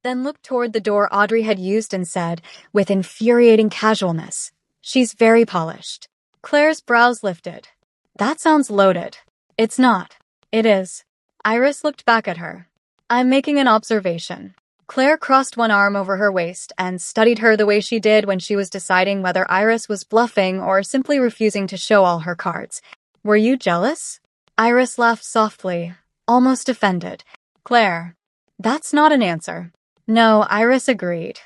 then looked toward the door Audrey had used and said, with infuriating casualness, "She's very polished." Claire's brows lifted. "That sounds loaded." "It's not." "It is." Iris looked back at her. "I'm making an observation." Claire crossed one arm over her waist and studied her the way she did when she was deciding whether Iris was bluffing or simply refusing to show all her cards. "Were you jealous?" Iris laughed softly, almost offended. "Claire, that's not an answer." "No," Iris agreed.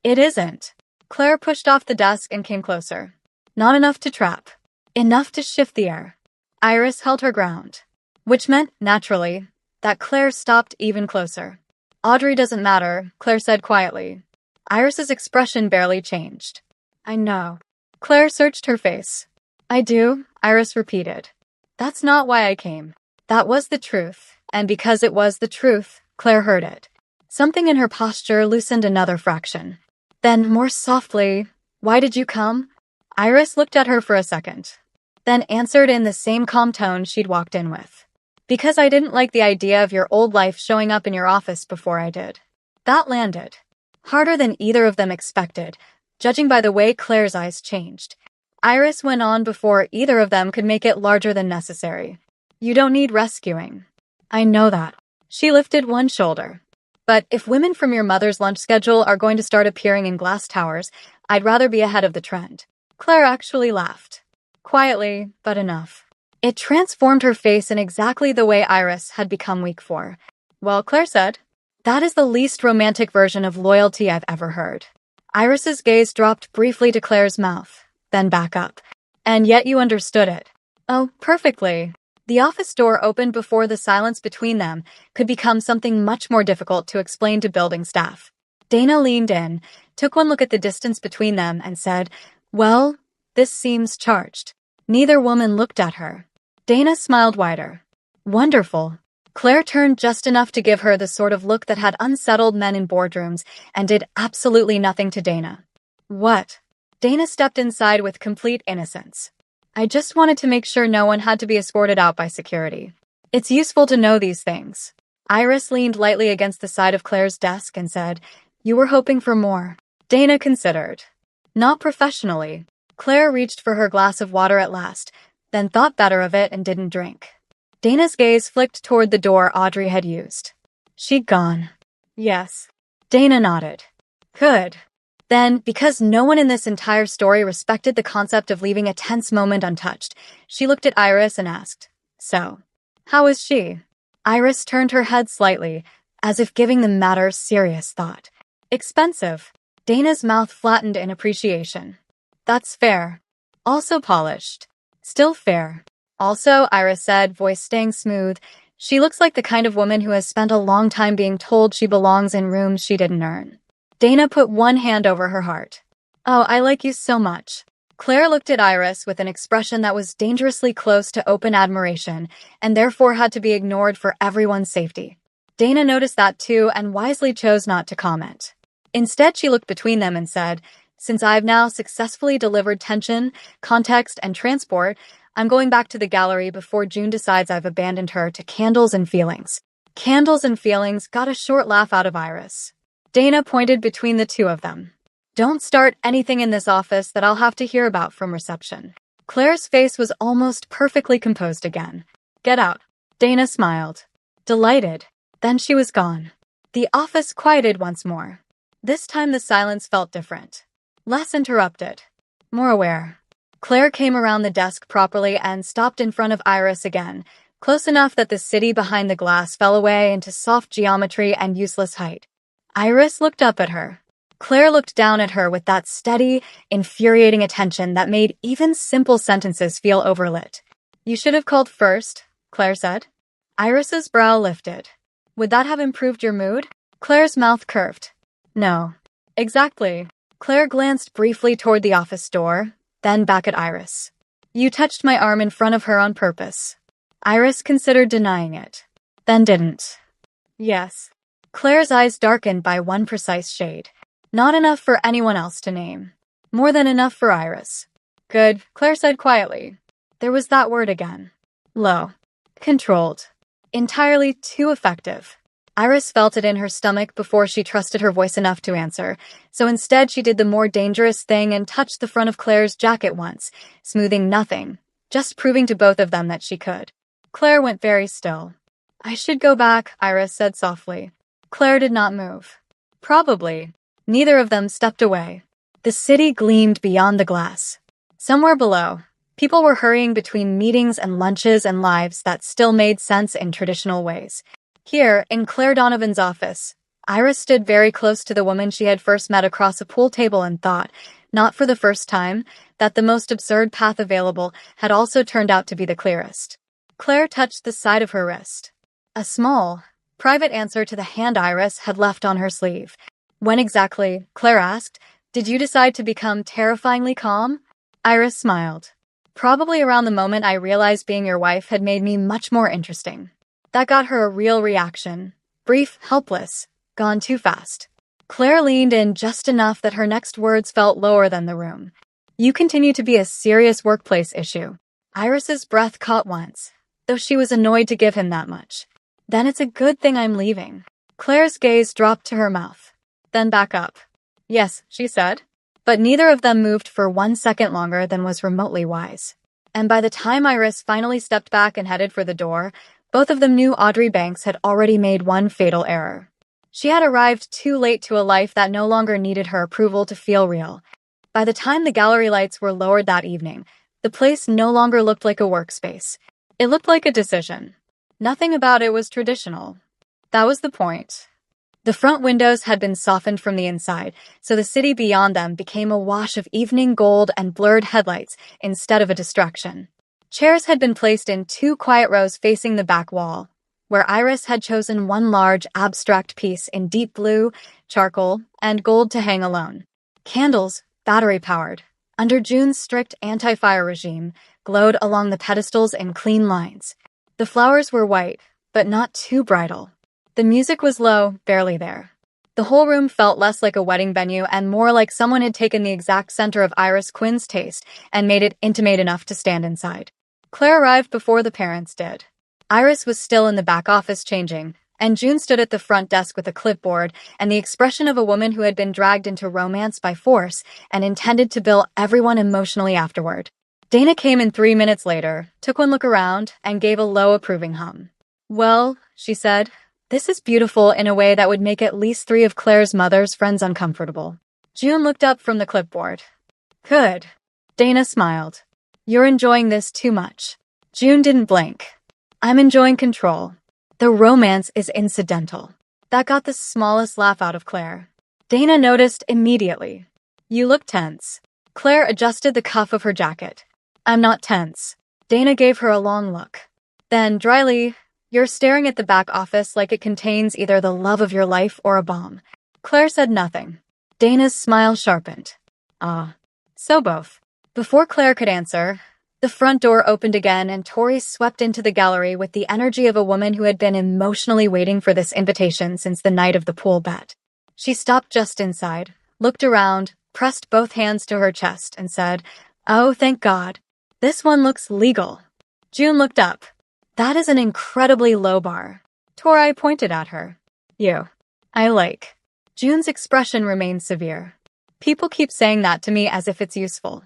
"It isn't." Claire pushed off the desk and came closer. "Not enough to trap. Enough to shift the air." Iris held her ground, which meant, naturally, that Claire stopped even closer. "Audrey doesn't matter," Claire said quietly. Iris's expression barely changed. "I know." Claire searched her face. "I do," Iris repeated. "That's not why I came." That was the truth, and because it was the truth, Claire heard it. Something in her posture loosened another fraction. Then, more softly, "Why did you come?" Iris looked at her for a second, then answered in the same calm tone she'd walked in with. "Because I didn't like the idea of your old life showing up in your office before I did." That landed harder than either of them expected, judging by the way Claire's eyes changed. Iris went on before either of them could make it larger than necessary. "You don't need rescuing." "I know that." She lifted one shoulder. "But if women from your mother's lunch schedule are going to start appearing in glass towers, I'd rather be ahead of the trend." Claire actually laughed. Quietly, but enough. It transformed her face in exactly the way Iris had become weak for. "Well," Claire said, "that is the least romantic version of loyalty I've ever heard." Iris's gaze dropped briefly to Claire's mouth, then back up. "And yet you understood it." "Oh, perfectly." The office door opened before the silence between them could become something much more difficult to explain to building staff. Dana leaned in, took one look at the distance between them, and said, "Well, this seems charged." Neither woman looked at her. Dana smiled wider. "Wonderful." Claire turned just enough to give her the sort of look that had unsettled men in boardrooms and did absolutely nothing to Dana. "What?" Dana stepped inside with complete innocence. "I just wanted to make sure no one had to be escorted out by security. It's useful to know these things." Iris leaned lightly against the side of Claire's desk and said, "You were hoping for more." Dana considered. "Not professionally." Claire reached for her glass of water at last, then thought better of it and didn't drink. Dana's gaze flicked toward the door Audrey had used. "She'd gone." "Yes." Dana nodded. "Good." Then, because no one in this entire story respected the concept of leaving a tense moment untouched, she looked at Iris and asked, "So, how is she?" Iris turned her head slightly, as if giving the matter serious thought. "Expensive." Dana's mouth flattened in appreciation. "That's fair." "Also polished." "Still fair." "Also," Iris said, voice staying smooth, "she looks like the kind of woman who has spent a long time being told she belongs in rooms she didn't earn." Dana put one hand over her heart. "Oh, I like you so much." Claire looked at Iris with an expression that was dangerously close to open admiration and therefore had to be ignored for everyone's safety. Dana noticed that too and wisely chose not to comment. Instead, she looked between them and said, "Since I've now successfully delivered tension, context, and transport, I'm going back to the gallery before June decides I've abandoned her to candles and feelings." Candles and feelings got a short laugh out of Iris. Dana pointed between the two of them. "Don't start anything in this office that I'll have to hear about from reception." Claire's face was almost perfectly composed again. "Get out." Dana smiled. Delighted. Then she was gone. The office quieted once more. This time the silence felt different. Less interrupted. More aware. Claire came around the desk properly and stopped in front of Iris again, close enough that the city behind the glass fell away into soft geometry and useless height. Iris looked up at her. Claire looked down at her with that steady, infuriating attention that made even simple sentences feel overlit. "You should have called first," Claire said. Iris's brow lifted. "Would that have improved your mood?" Claire's mouth curved. "No." "Exactly." Claire glanced briefly toward the office door, then back at Iris. "You touched my arm in front of her on purpose." Iris considered denying it, then didn't. "Yes." Claire's eyes darkened by one precise shade. Not enough for anyone else to name. More than enough for Iris. "Good," Claire said quietly. There was that word again. Low. Controlled. Entirely too effective. Iris felt it in her stomach before she trusted her voice enough to answer, so instead she did the more dangerous thing and touched the front of Claire's jacket once, smoothing nothing, just proving to both of them that she could. Claire went very still. "I should go back," Iris said softly. Claire did not move. "Probably." Neither of them stepped away. The city gleamed beyond the glass. Somewhere below, people were hurrying between meetings and lunches and lives that still made sense in traditional ways. Here, in Claire Donovan's office, Iris stood very close to the woman she had first met across a pool table and thought, not for the first time, that the most absurd path available had also turned out to be the clearest. Claire touched the side of her wrist. A small, private answer to the hand Iris had left on her sleeve. "When exactly," Claire asked, "did you decide to become terrifyingly calm?" Iris smiled. "Probably around the moment I realized being your wife had made me much more interesting." That got her a real reaction. Brief, helpless, gone too fast. Claire leaned in just enough that her next words felt lower than the room. "You continue to be a serious workplace issue." Iris's breath caught once, though she was annoyed to give him that much. "Then it's a good thing I'm leaving." Claire's gaze dropped to her mouth, then back up. "Yes," she said. But neither of them moved for 1 second longer than was remotely wise. And by the time Iris finally stepped back and headed for the door, both of them knew Audrey Banks had already made one fatal error. She had arrived too late to a life that no longer needed her approval to feel real. By the time the gallery lights were lowered that evening, the place no longer looked like a workspace. It looked like a decision. Nothing about it was traditional. That was the point. The front windows had been softened from the inside, so the city beyond them became a wash of evening gold and blurred headlights instead of a distraction. Chairs had been placed in 2 quiet rows facing the back wall, where Iris had chosen one large, abstract piece in deep blue, charcoal, and gold to hang alone. Candles, battery-powered, under June's strict anti-fire regime, glowed along the pedestals in clean lines. The flowers were white, but not too bridal. The music was low, barely there. The whole room felt less like a wedding venue and more like someone had taken the exact center of Iris Quinn's taste and made it intimate enough to stand inside. Claire arrived before the parents did. Iris was still in the back office changing, and June stood at the front desk with a clipboard and the expression of a woman who had been dragged into romance by force and intended to bill everyone emotionally afterward. Dana came in 3 minutes later, took one look around, and gave a low approving hum. "Well," she said, "this is beautiful in a way that would make at least 3 of Claire's mother's friends uncomfortable." June looked up from the clipboard. "Good." Dana smiled. "You're enjoying this too much." June didn't blink. "I'm enjoying control. The romance is incidental." That got the smallest laugh out of Claire. Dana noticed immediately. "You look tense." Claire adjusted the cuff of her jacket. "I'm not tense." Dana gave her a long look. Then, dryly, "You're staring at the back office like it contains either the love of your life or a bomb." Claire said nothing. Dana's smile sharpened. "Ah. So both." Before Claire could answer, the front door opened again and Tori swept into the gallery with the energy of a woman who had been emotionally waiting for this invitation since the night of the pool bet. She stopped just inside, looked around, pressed both hands to her chest, and said, "Oh, thank God. This one looks legal." June looked up. "That is an incredibly low bar." Tori pointed at her. "You. I like." June's expression remained severe. "People keep saying that to me as if it's useful."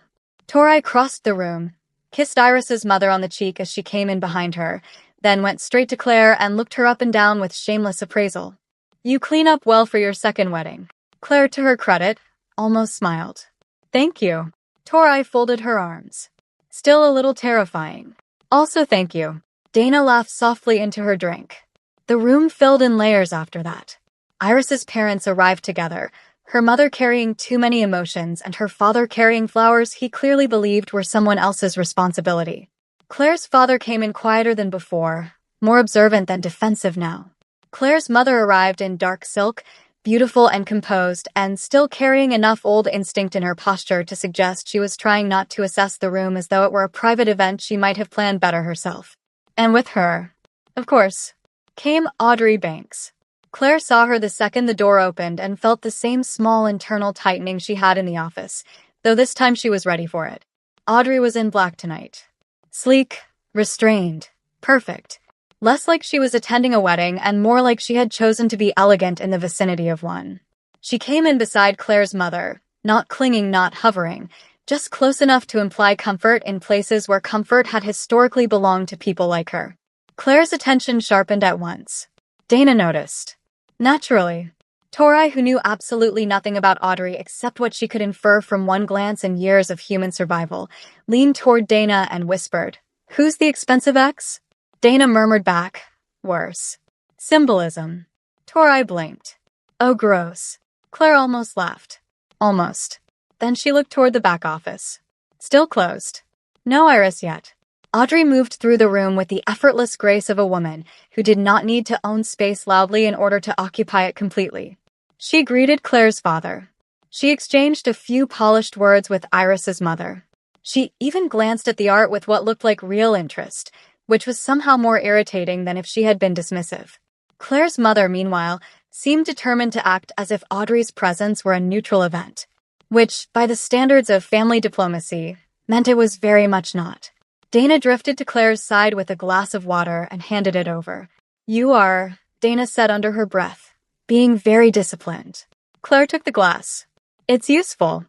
Tori crossed the room, kissed Iris's mother on the cheek as she came in behind her, then went straight to Claire and looked her up and down with shameless appraisal. "You clean up well for your second wedding." Claire, to her credit, almost smiled. "Thank you." Tori folded her arms. "Still a little terrifying." "Also thank you." Dana laughed softly into her drink. The room filled in layers after that. Iris's parents arrived together, her mother carrying too many emotions and her father carrying flowers he clearly believed were someone else's responsibility. Claire's father came in quieter than before, more observant than defensive now. Claire's mother arrived in dark silk, beautiful and composed, and still carrying enough old instinct in her posture to suggest she was trying not to assess the room as though it were a private event she might have planned better herself. And with her, of course, came Audrey Banks. Claire saw her the second the door opened and felt the same small internal tightening she had in the office, though this time she was ready for it. Audrey was in black tonight. Sleek, restrained, perfect. Less like she was attending a wedding and more like she had chosen to be elegant in the vicinity of one. She came in beside Claire's mother, not clinging, not hovering, just close enough to imply comfort in places where comfort had historically belonged to people like her. Claire's attention sharpened at once. Dana noticed. Naturally. Tori, who knew absolutely nothing about Audrey except what she could infer from one glance and years of human survival, leaned toward Dana and whispered, "Who's the expensive ex?" Dana murmured back, "Worse. Symbolism." Tori blinked. "Oh, gross." Claire almost laughed. Almost. Then she looked toward the back office. Still closed. No Iris yet. Audrey moved through the room with the effortless grace of a woman who did not need to own space loudly in order to occupy it completely. She greeted Claire's father. She exchanged a few polished words with Iris's mother. She even glanced at the art with what looked like real interest, which was somehow more irritating than if she had been dismissive. Claire's mother, meanwhile, seemed determined to act as if Audrey's presence were a neutral event, which, by the standards of family diplomacy, meant it was very much not. Dana drifted to Claire's side with a glass of water and handed it over. "You are," Dana said under her breath, "being very disciplined." Claire took the glass. "It's useful."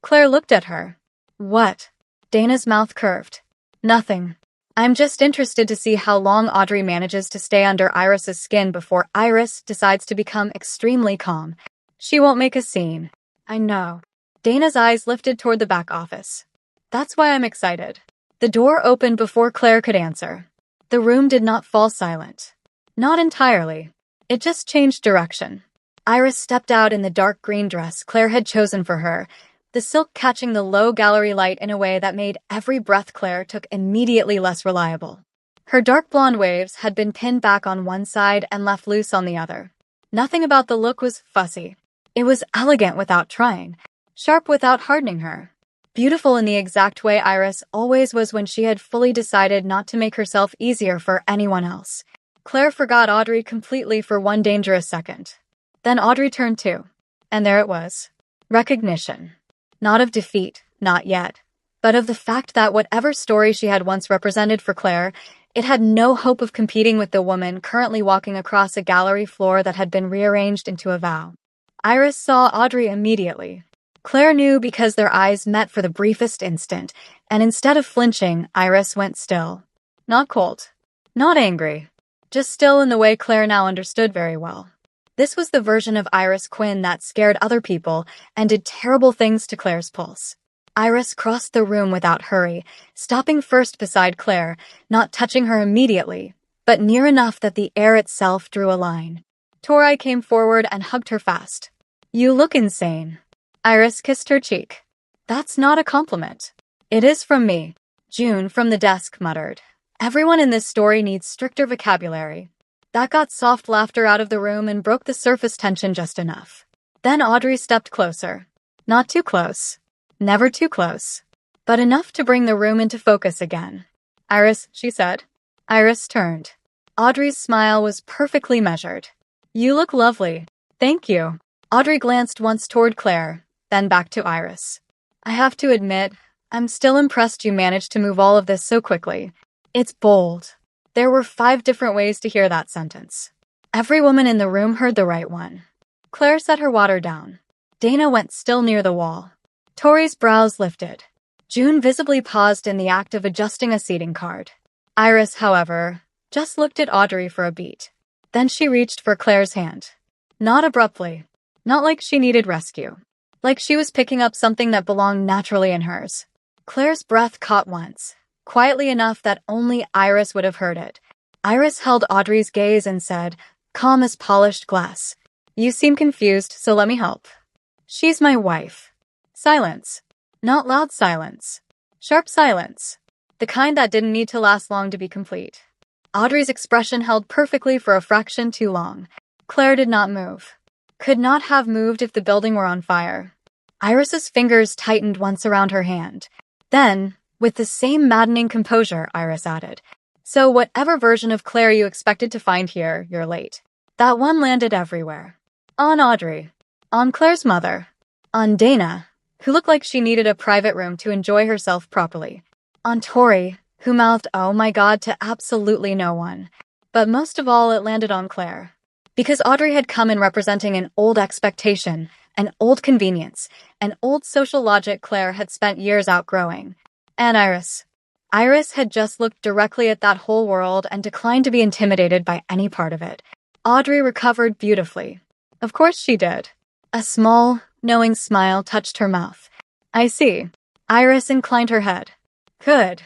Claire looked at her. "What?" Dana's mouth curved. "Nothing. I'm just interested to see how long Audrey manages to stay under Iris's skin before Iris decides to become extremely calm. She won't make a scene." "I know." Dana's eyes lifted toward the back office. "That's why I'm excited." The door opened before Claire could answer. The room did not fall silent. Not entirely. It just changed direction. Iris stepped out in the dark green dress Claire had chosen for her, the silk catching the low gallery light in a way that made every breath Claire took immediately less reliable. Her dark blonde waves had been pinned back on one side and left loose on the other. Nothing about the look was fussy. It was elegant without trying, sharp without hardening her. Beautiful in the exact way Iris always was when she had fully decided not to make herself easier for anyone else. Claire forgot Audrey completely for one dangerous second. Then Audrey turned too. And there it was. Recognition. Not of defeat, not yet, but of the fact that whatever story she had once represented for Claire, it had no hope of competing with the woman currently walking across a gallery floor that had been rearranged into a vow. Iris saw Audrey immediately. Claire knew because their eyes met for the briefest instant, and instead of flinching, Iris went still. Not cold. Not angry. Just still in the way Claire now understood very well. This was the version of Iris Quinn that scared other people and did terrible things to Claire's pulse. Iris crossed the room without hurry, stopping first beside Claire, not touching her immediately, but near enough that the air itself drew a line. Tori came forward and hugged her fast. "You look insane." Iris kissed her cheek. "That's not a compliment." "It is from me." June, from the desk, muttered. "Everyone in this story needs stricter vocabulary." That got soft laughter out of the room and broke the surface tension just enough. Then Audrey stepped closer. Not too close. Never too close. But enough to bring the room into focus again. "Iris," she said. Iris turned. Audrey's smile was perfectly measured. "You look lovely." "Thank you." Audrey glanced once toward Claire, then back to Iris. "I have to admit, I'm still impressed you managed to move all of this so quickly. It's bold." There were 5 different ways to hear that sentence. Every woman in the room heard the right one. Claire set her water down. Dana went still near the wall. Tori's brows lifted. June visibly paused in the act of adjusting a seating card. Iris, however, just looked at Audrey for a beat. Then she reached for Claire's hand. Not abruptly. Not like she needed rescue. Like she was picking up something that belonged naturally in hers. Claire's breath caught once, quietly enough that only Iris would have heard it. Iris held Audrey's gaze and said, calm as polished glass, "You seem confused, so let me help. She's my wife." Silence. Not loud silence. Sharp silence. The kind that didn't need to last long to be complete. Audrey's expression held perfectly for a fraction too long. Claire did not move. Could not have moved if the building were on fire. Iris's fingers tightened once around her hand. Then, with the same maddening composure, Iris added, "So whatever version of Claire you expected to find here, you're late." That one landed everywhere. On Audrey. On Claire's mother. On Dana, who looked like she needed a private room to enjoy herself properly. On Tori, who mouthed "oh my god" to absolutely no one. But most of all, it landed on Claire. Because Audrey had come in representing an old expectation, an old convenience, an old social logic Claire had spent years outgrowing. And Iris. Iris had just looked directly at that whole world and declined to be intimidated by any part of it. Audrey recovered beautifully. Of course she did. A small, knowing smile touched her mouth. I see. Iris inclined her head. Good.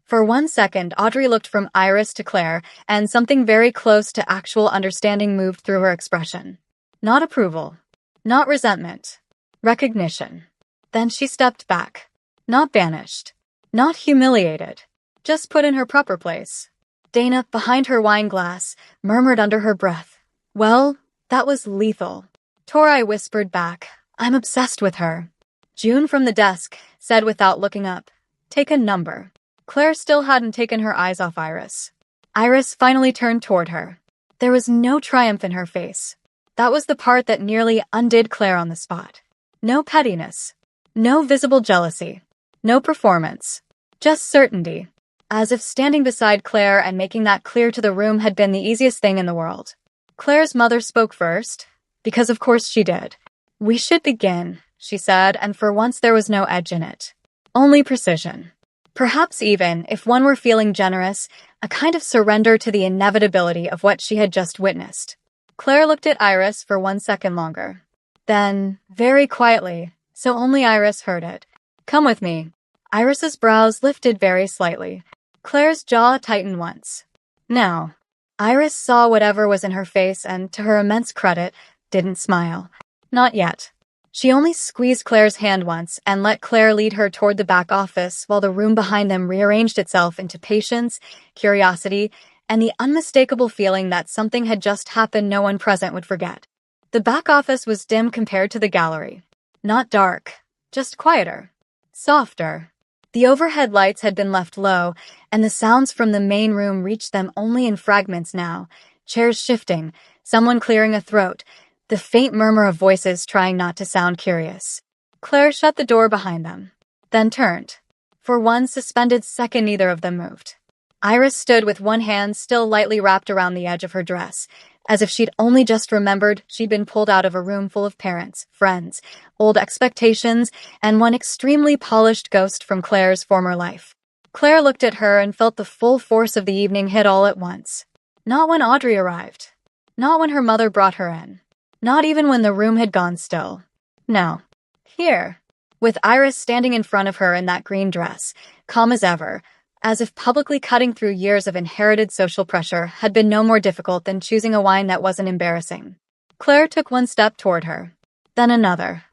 For 1 second, Audrey looked from Iris to Claire, and something very close to actual understanding moved through her expression. Not approval. Not resentment. Recognition. Then she stepped back. Not banished. Not humiliated. Just put in her proper place. Dana, behind her wine glass, murmured under her breath. Well, that was lethal. Tori whispered back. I'm obsessed with her. June from the desk said without looking up. Take a number. Claire still hadn't taken her eyes off Iris. Iris finally turned toward her. There was no triumph in her face. That was the part that nearly undid Claire on the spot. No pettiness. No visible jealousy. No performance. Just certainty. As if standing beside Claire and making that clear to the room had been the easiest thing in the world. Claire's mother spoke first, because of course she did. We should begin, she said, and for once there was no edge in it. Only precision. Perhaps even, if one were feeling generous, a kind of surrender to the inevitability of what she had just witnessed. Claire looked at Iris for 1 second longer. Then, very quietly, so only Iris heard it. Come with me. Iris's brows lifted very slightly. Claire's jaw tightened once. Now. Iris saw whatever was in her face and, to her immense credit, didn't smile. Not yet. She only squeezed Claire's hand once and let Claire lead her toward the back office while the room behind them rearranged itself into patience, curiosity, and the unmistakable feeling that something had just happened no one present would forget. The back office was dim compared to the gallery. Not dark, just quieter. Softer. The overhead lights had been left low, and the sounds from the main room reached them only in fragments now. Chairs shifting, someone clearing a throat, the faint murmur of voices trying not to sound curious. Claire shut the door behind them, then turned. For 1 suspended second, neither of them moved. Iris stood with one hand still lightly wrapped around the edge of her dress, as if she'd only just remembered she'd been pulled out of a room full of parents, friends, old expectations, and one extremely polished ghost from Claire's former life. Claire looked at her and felt the full force of the evening hit all at once. Not when Audrey arrived. Not when her mother brought her in. Not even when the room had gone still. No. Here. With Iris standing in front of her in that green dress, calm as ever, as if publicly cutting through years of inherited social pressure had been no more difficult than choosing a wine that wasn't embarrassing. Claire took 1 step toward her. Then another.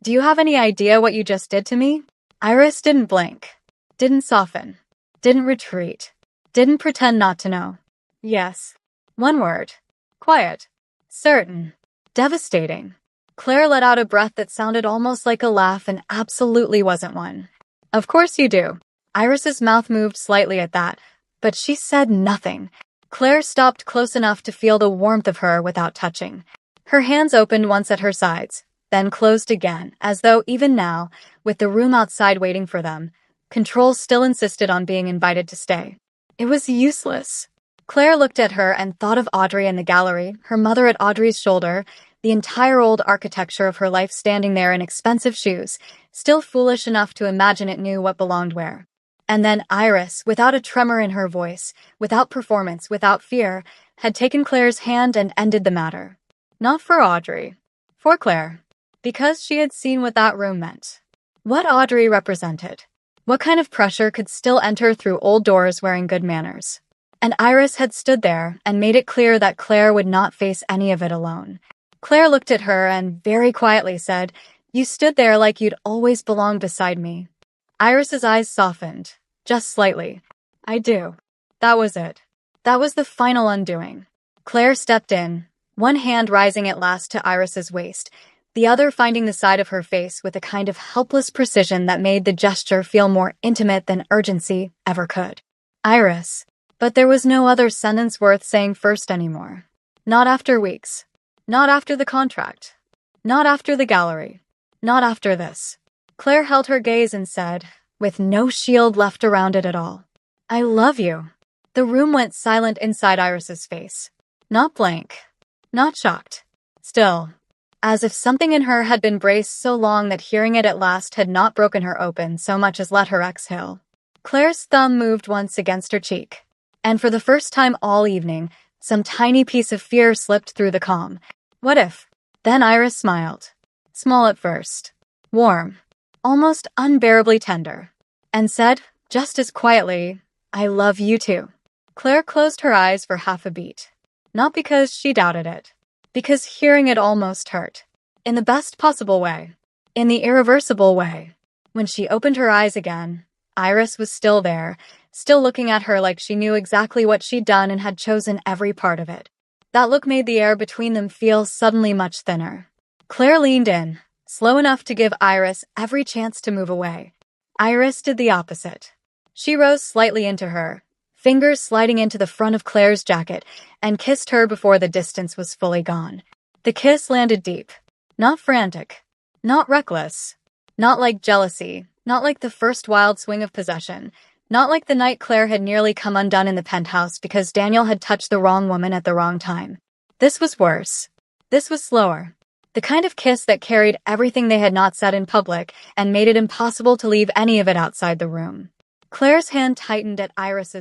Do you have any idea what you just did to me? Iris didn't blink. Didn't soften. Didn't retreat. Didn't pretend not to know. Yes. 1 word. Quiet. Certain. Devastating. Claire let out a breath that sounded almost like a laugh and absolutely wasn't one. Of course you do. Iris's mouth moved slightly at that, but she said nothing. Claire stopped close enough to feel the warmth of her without touching. Her hands opened once at her sides, then closed again, as though even now, with the room outside waiting for them, control still insisted on being invited to stay. It was useless. Claire looked at her and thought of Audrey in the gallery, her mother at Audrey's shoulder, the entire old architecture of her life standing there in expensive shoes, still foolish enough to imagine it knew what belonged where. And then Iris, without a tremor in her voice, without performance, without fear, had taken Claire's hand and ended the matter. Not for Audrey. For Claire. Because she had seen what that room meant. What Audrey represented. What kind of pressure could still enter through old doors wearing good manners. And Iris had stood there and made it clear that Claire would not face any of it alone. Claire looked at her and very quietly said, "You stood there like you'd always belonged beside me." Iris's eyes softened, just slightly. "I do." That was it. That was the final undoing. Claire stepped in, one hand rising at last to Iris's waist, the other finding the side of her face with a kind of helpless precision that made the gesture feel more intimate than urgency ever could. Iris. But there was no other sentence worth saying first anymore. Not after weeks. Not after the contract. Not after the gallery. Not after this. Claire held her gaze and said, with no shield left around it at all, I love you. The room went silent inside Iris's face. Not blank. Not shocked. Still. As if something in her had been braced so long that hearing it at last had not broken her open so much as let her exhale. Claire's thumb moved once against her cheek. And for the first time all evening, some tiny piece of fear slipped through the calm. What if? Then Iris smiled. Small at first. Warm. Almost unbearably tender. And said, just as quietly, I love you too. Claire closed her eyes for half a beat. Not because she doubted it. Because hearing it almost hurt. In the best possible way. In the irreversible way. When she opened her eyes again, Iris was still there, still looking at her like she knew exactly what she'd done and had chosen every part of it. That look made the air between them feel suddenly much thinner. Claire leaned in, slow enough to give Iris every chance to move away. Iris did the opposite. She rose slightly into her, fingers sliding into the front of Claire's jacket, and kissed her before the distance was fully gone. The kiss landed deep. Not frantic. Not reckless. Not like jealousy. Not like the first wild swing of possession. Not like the night Claire had nearly come undone in the penthouse because Daniel had touched the wrong woman at the wrong time. This was worse. This was slower. The kind of kiss that carried everything they had not said in public and made it impossible to leave any of it outside the room. Claire's hand tightened at Iris's